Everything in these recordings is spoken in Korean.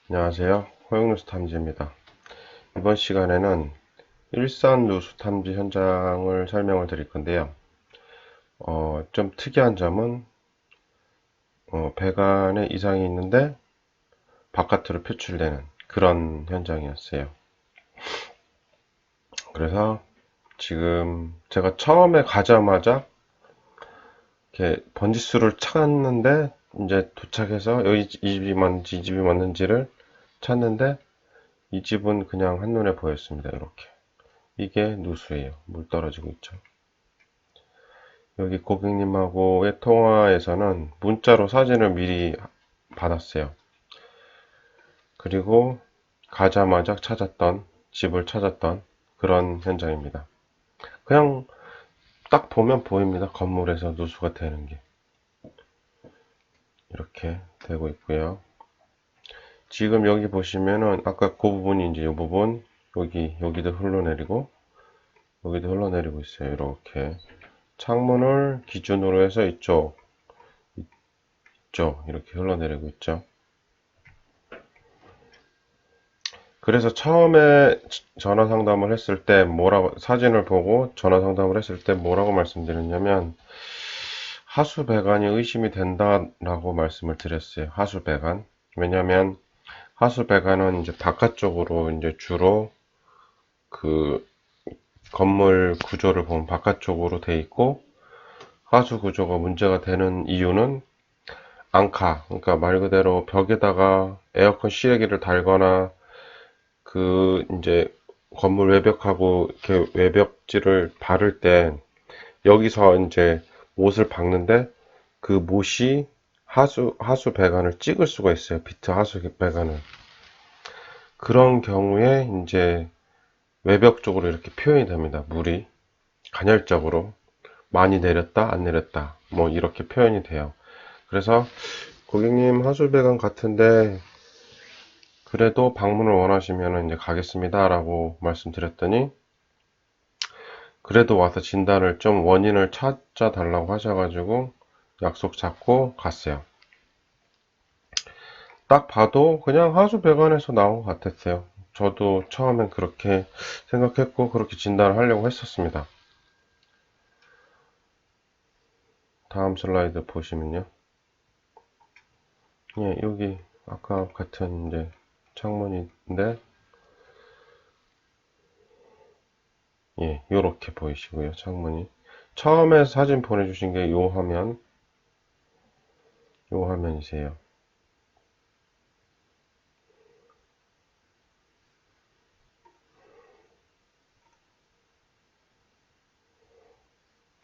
안녕하세요. 호영누수 탐지입니다. 이번 시간에는 일산 누수 탐지 현장을 설명을 드릴 건데요. 좀 특이한 점은 배관에 이상이 있는데 바깥으로 표출되는 그런 현장이었어요. 그래서 지금 제가 처음에 가자마자 이렇게 번지수를 찾았는데 이제 도착해서 여기 이 집이 맞는지 이 집이 맞는지를 찾는데 이 집은 그냥 한눈에 보였습니다. 이렇게. 이게 누수예요. 물 떨어지고 있죠. 여기 고객님하고의 통화에서는 문자로 사진을 미리 받았어요. 그리고 가자마자 집을 찾았던 그런 현장입니다. 그냥 딱 보면 보입니다. 건물에서 누수가 되는 게. 이렇게 되고 있고요. 지금 여기 보시면은 아까 그 부분이 이제 이 부분, 여기도 흘러내리고, 여기도 흘러내리고 있어요. 이렇게. 창문을 기준으로 해서 이쪽, 이렇게 흘러내리고 있죠. 그래서 처음에 전화 상담을 했을 때 사진을 보고 전화 상담을 했을 때 뭐라고 말씀드렸냐면, 하수 배관이 의심이 된다라고 말씀을 드렸어요. 하수 배관. 왜냐면 하수 배관은 이제 바깥쪽으로 이제 주로 그 건물 구조를 보면 바깥쪽으로 돼 있고, 하수 구조가 문제가 되는 이유는 그러니까 말 그대로 벽에다가 에어컨 실외기를 달거나 이제 건물 외벽하고 이렇게 외벽지를 바를 때 여기서 이제 못을 박는데 그 못이 하수 배관을 찍을 수가 있어요. 비트 하수 배관을. 그런 경우에 이제 외벽 쪽으로 이렇게 표현이 됩니다. 물이 간헐적으로 많이 내렸다, 안 내렸다, 뭐 이렇게 표현이 돼요. 그래서 고객님 하수 배관 같은데 그래도 방문을 원하시면 이제 가겠습니다 라고 말씀드렸더니 그래도 와서 진단을 좀 원인을 찾아 달라고 하셔가지고 약속 잡고 갔어요. 딱 봐도 그냥 하수 배관에서 나온 것 같았어요. 저도 처음엔 그렇게 생각했고 그렇게 진단을 하려고 했었습니다. 다음 슬라이드 보시면요. 예, 여기 아까 같은 이제 창문인데 예, 요렇게 보이시고요. 창문이 처음에 사진 보내주신 게 요 화면이세요.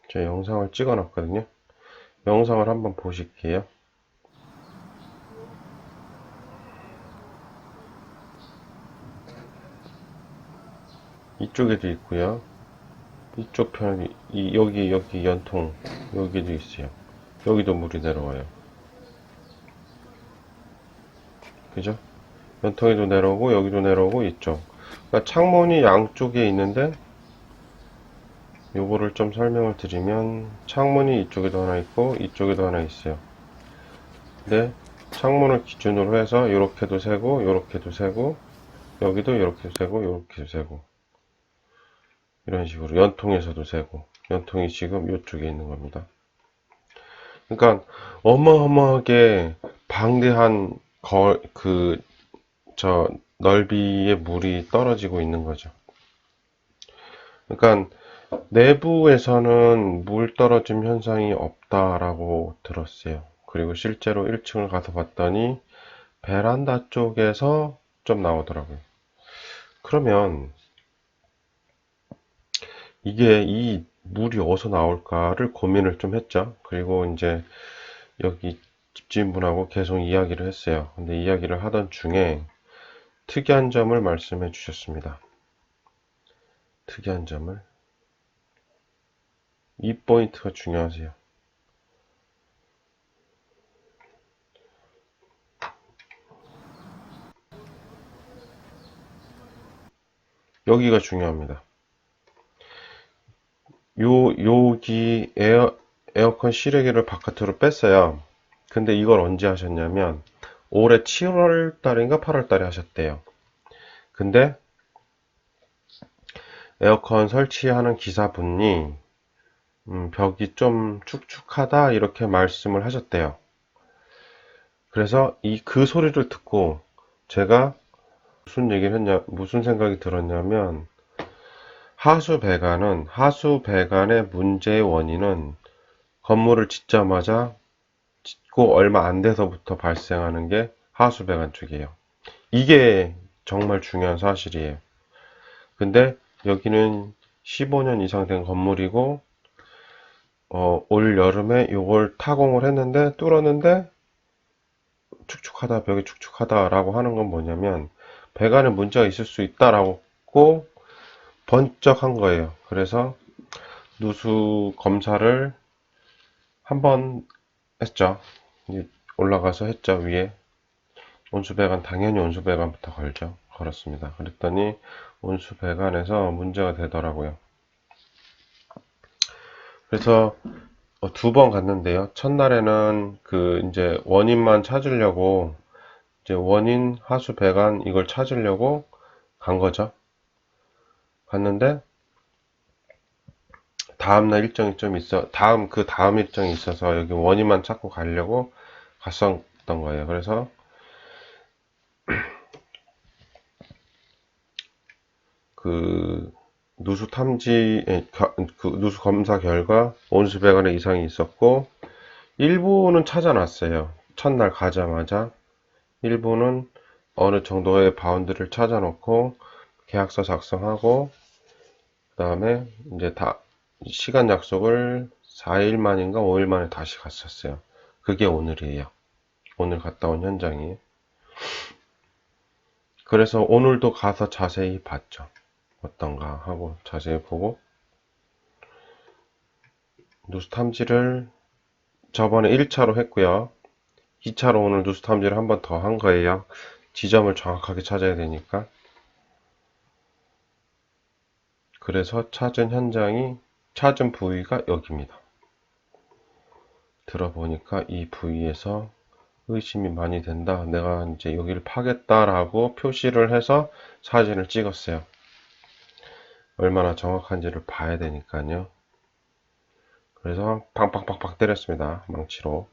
제가 영상을 찍어 놨거든요. 영상을 한번 보실게요. 이쪽에도 있고요. 이쪽 여기 연통 여기도 있어요. 여기도 물이 내려와요. 그죠? 연통에도 내려오고 여기도 내려오고 이쪽. 그러니까 창문이 양쪽에 있는데 요거를 좀 설명을 드리면 창문이 이쪽에도 하나 있고 이쪽에도 하나 있어요. 근데 창문을 기준으로 해서 요렇게도 세고 요렇게도 세고 여기도 이렇게 세고 이렇게 세고 이런 식으로 연통에서도 세고 연통이 지금 이쪽에 있는 겁니다. 그러니까 어마어마하게 방대한 넓이의 물이 떨어지고 있는 거죠. 그러니까 내부에서는 물 떨어짐 현상이 없다라고 들었어요. 그리고 실제로 1층을 가서 봤더니 베란다 쪽에서 좀 나오더라고요. 그러면 이게 이 물이 어디서 나올까를 고민을 좀 했죠. 그리고 이제 여기 집주인분하고 계속 이야기를 했어요. 근데 이야기를 하던 중에 특이한 점을 말씀해 주셨습니다. 특이한 점을. 이 포인트가 중요하세요. 여기가 중요합니다. 여기 에어컨 실외기를 바깥으로 뺐어요. 근데 이걸 언제 하셨냐면 올해 7월 달인가 8월 달에 하셨대요. 근데 에어컨 설치하는 기사분이 벽이 좀 축축하다 이렇게 말씀을 하셨대요. 그래서 그 소리를 듣고 제가 무슨 생각이 들었냐면, 하수 배관의 문제의 원인은 건물을 짓고 얼마 안 돼서부터 발생하는 게 하수 배관 쪽이에요. 이게 정말 중요한 사실이에요. 근데 여기는 15년 이상 된 건물이고, 올 여름에 이걸 타공을 했는데, 뚫었는데, 벽이 축축하다라고 하는 건 뭐냐면, 배관에 문제가 있을 수 있다라고 번쩍 한 거예요. 그래서 누수 검사를 한번 했죠. 올라가서 했죠. 위에 당연히 온수배관부터 걸었습니다. 그랬더니 온수배관에서 문제가 되더라고요. 그래서 2번 갔는데요. 첫날에는 이제 원인만 찾으려고, 이제 원인 하수 배관 이걸 찾으려고 간 거죠. 갔는데 다음날 일정이 좀 그 다음 일정이 있어서 여기 원인만 찾고 가려고 갔었던 거예요. 그래서 그 누수 누수 검사 결과 온수 배관에 이상이 있었고, 일부는 찾아놨어요. 첫날 가자마자 일부는 어느 정도의 바운드를 찾아놓고 계약서 작성하고, 그 다음에 이제 시간 약속을 4일 만인가 5일 만에 다시 갔었어요. 그게 오늘이에요. 오늘 갔다 온 현장이. 그래서 오늘도 가서 자세히 봤죠. 어떤가 하고 자세히 보고, 누수 탐지를 저번에 1차로 했고요. 2차로 오늘 누수 탐지를 한 번 더 한 거예요. 지점을 정확하게 찾아야 되니까. 그래서 찾은 부위가 여기입니다. 들어보니까 이 부위에서 의심이 많이 된다. 내가 이제 여기를 파겠다라고 표시를 해서 사진을 찍었어요. 얼마나 정확한지를 봐야 되니까요. 그래서 팡팡팡팡 때렸습니다. 망치로.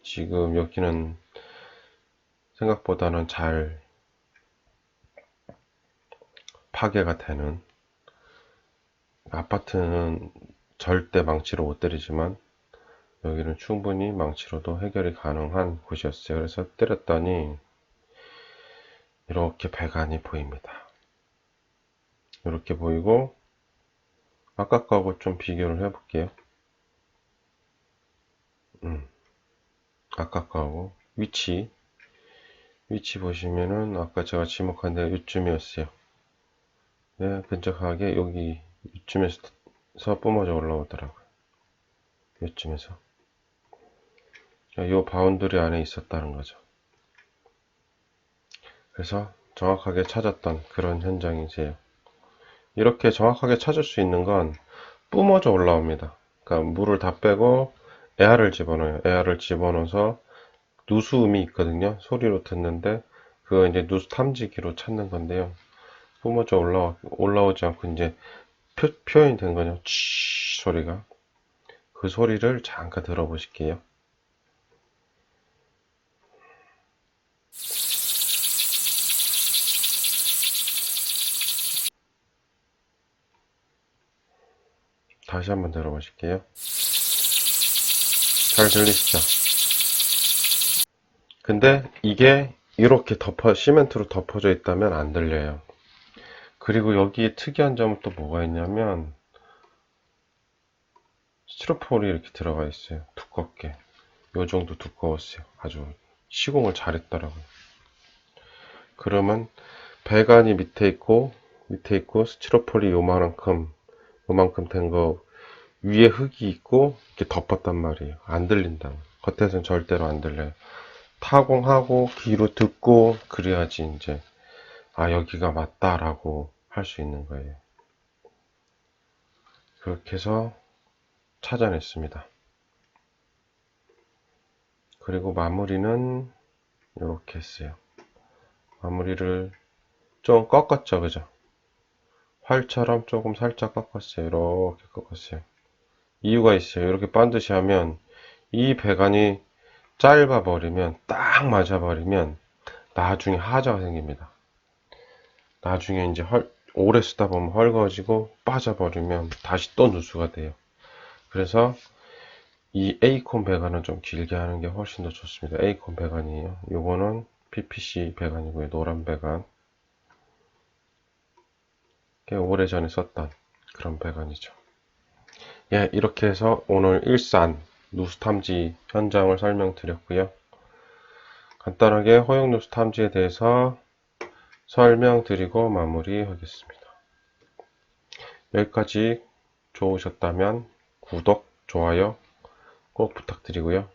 지금 여기는 생각보다는 잘 파괴가 되는, 아파트는 절대 망치로 못 때리지만 여기는 충분히 망치로도 해결이 가능한 곳이었어요. 그래서 때렸더니 이렇게 배관이 보입니다. 이렇게 보이고, 아까 거하고 좀 비교를 해볼게요. 아까 거하고 위치 보시면은 아까 제가 지목한 데가 이쯤이었어요. 네, 근접하게 여기 이쯤에서 뿜어져 올라오더라고요. 이쯤에서 이 바운더리 안에 있었다는 거죠. 그래서 정확하게 찾았던 그런 현장이세요. 이렇게 정확하게 찾을 수 있는 건 뿜어져 올라옵니다. 그러니까 물을 다 빼고 에아를 집어넣어요. 에아를 집어넣어서 누수음이 있거든요. 소리로 듣는데 그거 이제 누수 탐지기로 찾는 건데요. 뿜어져 올라오지 않고 이제 표현된 거죠. 치 소리가. 그 소리를 잠깐 들어보실게요. 다시 한번 들어보실게요. 잘 들리시죠? 근데 이게 이렇게 시멘트로 덮어져 있다면 안 들려요. 그리고 여기에 특이한 점은 또 뭐가 있냐면 스티로폼이 이렇게 들어가 있어요. 두껍게. 요 정도 두꺼웠어요. 아주 시공을 잘했더라고요. 그러면 배관이 밑에 있고 스티로폴이 요만큼 된 거 위에 흙이 있고 이렇게 덮었단 말이에요. 안 들린다. 겉에서는 절대로 안 들려요. 타공하고 귀로 듣고 그래야지 이제 여기가 맞다라고 할 수 있는 거예요. 그렇게 해서 찾아냈습니다. 그리고 마무리는 이렇게 했어요. 마무리를 좀 꺾었죠, 그죠? 활처럼 조금 살짝 꺾었어요. 이렇게 꺾었어요. 이유가 있어요. 이렇게 반드시 하면 이 배관이 짧아 버리면, 딱 맞아 버리면 나중에 하자가 생깁니다. 나중에 이제 오래 쓰다 보면 헐거워지고 빠져버리면 다시 또 누수가 돼요. 그래서 이 A콘 배관은 좀 길게 하는 게 훨씬 더 좋습니다. A콘 배관이에요. 요거는 PPC 배관이고요. 노란 배관. 오래전에 썼던 그런 배관이죠. 예, 이렇게 해서 오늘 일산 누수 탐지 현장을 설명드렸고요. 간단하게 허용 누수 탐지에 대해서 설명드리고 마무리하겠습니다. 여기까지 좋으셨다면 구독, 좋아요 꼭 부탁드리고요.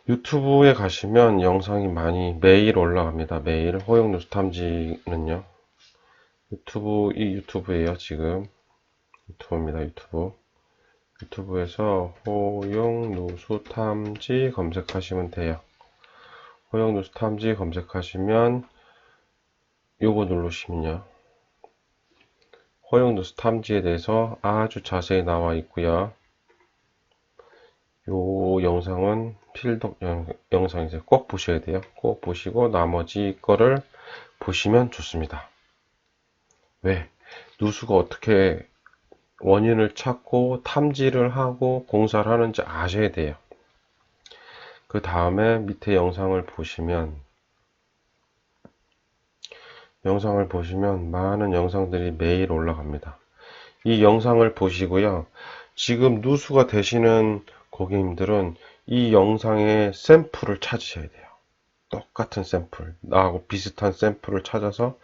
유튜브에 가시면 영상이 많이 매일 올라갑니다. 매일 허용 누수 탐지는요. 이 유튜브예요. 지금 유튜브입니다. 유튜브에서 허용 누수 탐지 검색하시면 돼요. 허용 누수 탐지 검색하시면 요거 누르시면요. 허용 누수 탐지에 대해서 아주 자세히 나와 있고요. 요 영상은 필독 영상이세요. 꼭 보셔야 돼요. 꼭 보시고 나머지 거를 보시면 좋습니다. 왜? 누수가 어떻게 원인을 찾고 탐지를 하고 공사를 하는지 아셔야 돼요. 그 다음에 밑에 영상을 보시면 많은 영상들이 매일 올라갑니다. 이 영상을 보시고요. 지금 누수가 되시는 고객님들은 이 영상의 샘플을 찾으셔야 돼요. 똑같은 샘플, 나하고 비슷한 샘플을 찾아서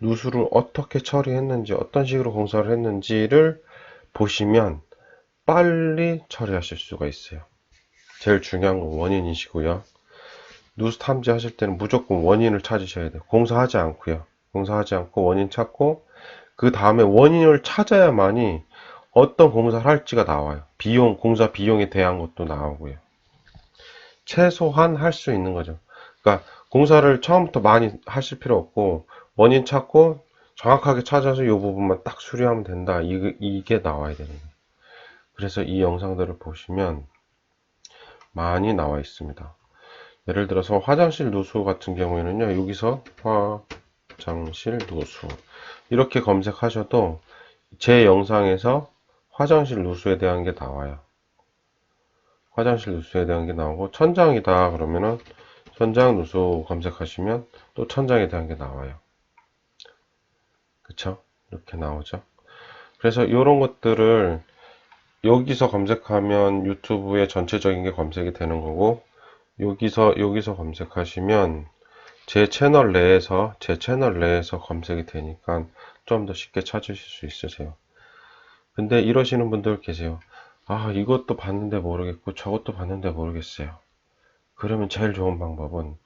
누수를 어떻게 처리했는지, 어떤 식으로 공사를 했는지를 보시면 빨리 처리하실 수가 있어요. 제일 중요한 건 원인이시고요. 누수 탐지하실 때는 무조건 원인을 찾으셔야 돼요. 공사하지 않고요. 공사하지 않고 원인 찾고 그 다음에 원인을 찾아야만이 어떤 공사를 할지가 나와요. 공사 비용에 대한 것도 나오고요. 최소한 할 수 있는 거죠. 그러니까 공사를 처음부터 많이 하실 필요 없고 원인 찾고 정확하게 찾아서 이 부분만 딱 수리하면 된다. 이게 나와야 되는 거예요. 그래서 이 영상들을 보시면 많이 나와 있습니다. 예를 들어서 화장실 누수 같은 경우에는요. 여기서 화장실 누수 이렇게 검색하셔도 제 영상에서 화장실 누수에 대한 게 나와요. 화장실 누수에 대한 게 나오고 천장이다 그러면은 천장 누수 검색하시면 또 천장에 대한 게 나와요. 그쵸? 이렇게 나오죠. 그래서 이런 것들을 여기서 검색하면 유튜브에 전체적인 게 검색이 되는 거고 여기서 검색하시면 제 채널 내에서 검색이 되니까 좀 더 쉽게 찾으실 수 있으세요. 근데 이러시는 분들 계세요. 아, 이것도 봤는데 모르겠고 저것도 봤는데 모르겠어요. 그러면 제일 좋은 방법은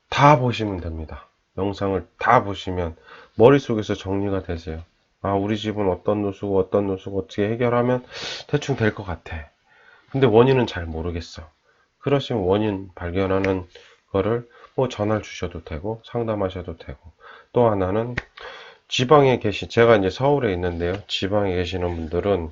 다 보시면 됩니다. 영상을 다 보시면 머릿속에서 정리가 되세요. 아, 우리 집은 어떤 누수고 어떻게 해결하면 대충 될 것 같아. 근데 원인은 잘 모르겠어. 그러시면 원인 발견하는 거를 뭐 전화를 주셔도 되고 상담하셔도 되고 또 하나는 제가 이제 서울에 있는데요. 지방에 계시는 분들은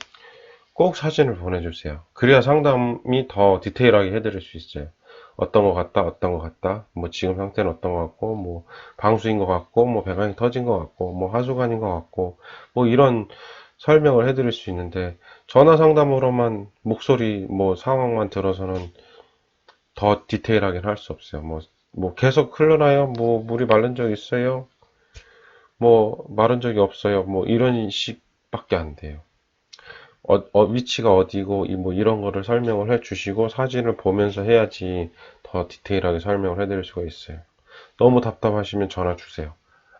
꼭 사진을 보내주세요. 그래야 상담이 더 디테일하게 해드릴 수 있어요. 어떤 것 같다, 어떤 것 같다, 뭐 지금 상태는 어떤 것 같고, 뭐 방수인 것 같고, 뭐 배관이 터진 것 같고, 뭐 하수관인 것 같고, 뭐 이런 설명을 해드릴 수 있는데 전화 상담으로만 목소리, 뭐 상황만 들어서는 더 디테일하게 할 수 없어요. 뭐 계속 흘러나요? 뭐 물이 마른 적 있어요? 뭐 마른 적이 없어요. 뭐 이런 식밖에 안 돼요. 위치가 어디고 뭐 이런 거를 설명을 해 주시고 사진을 보면서 해야지 더 디테일하게 설명을 해 드릴 수가 있어요. 너무 답답하시면 전화 주세요.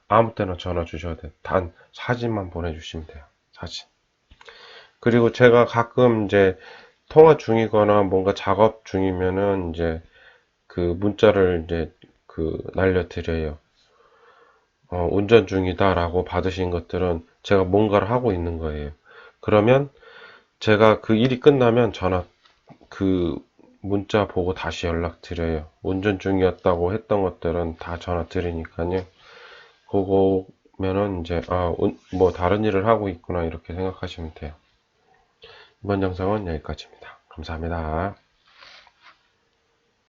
아무 때나 전화 주셔도 돼요. 단 사진만 보내주시면 돼요. 사진. 그리고 제가 가끔 이제 통화 중이거나 뭔가 작업 중이면은 이제 그 문자를 이제 날려드려요. 운전 중이다라고 받으신 것들은 제가 뭔가를 하고 있는 거예요. 그러면 제가 그 일이 끝나면 그 문자 보고 다시 연락드려요. 운전 중이었다고 했던 것들은 다 전화 드리니까요. 그거면은 이제 뭐 다른 일을 하고 있구나 이렇게 생각하시면 돼요. 이번 영상은 여기까지입니다. 감사합니다.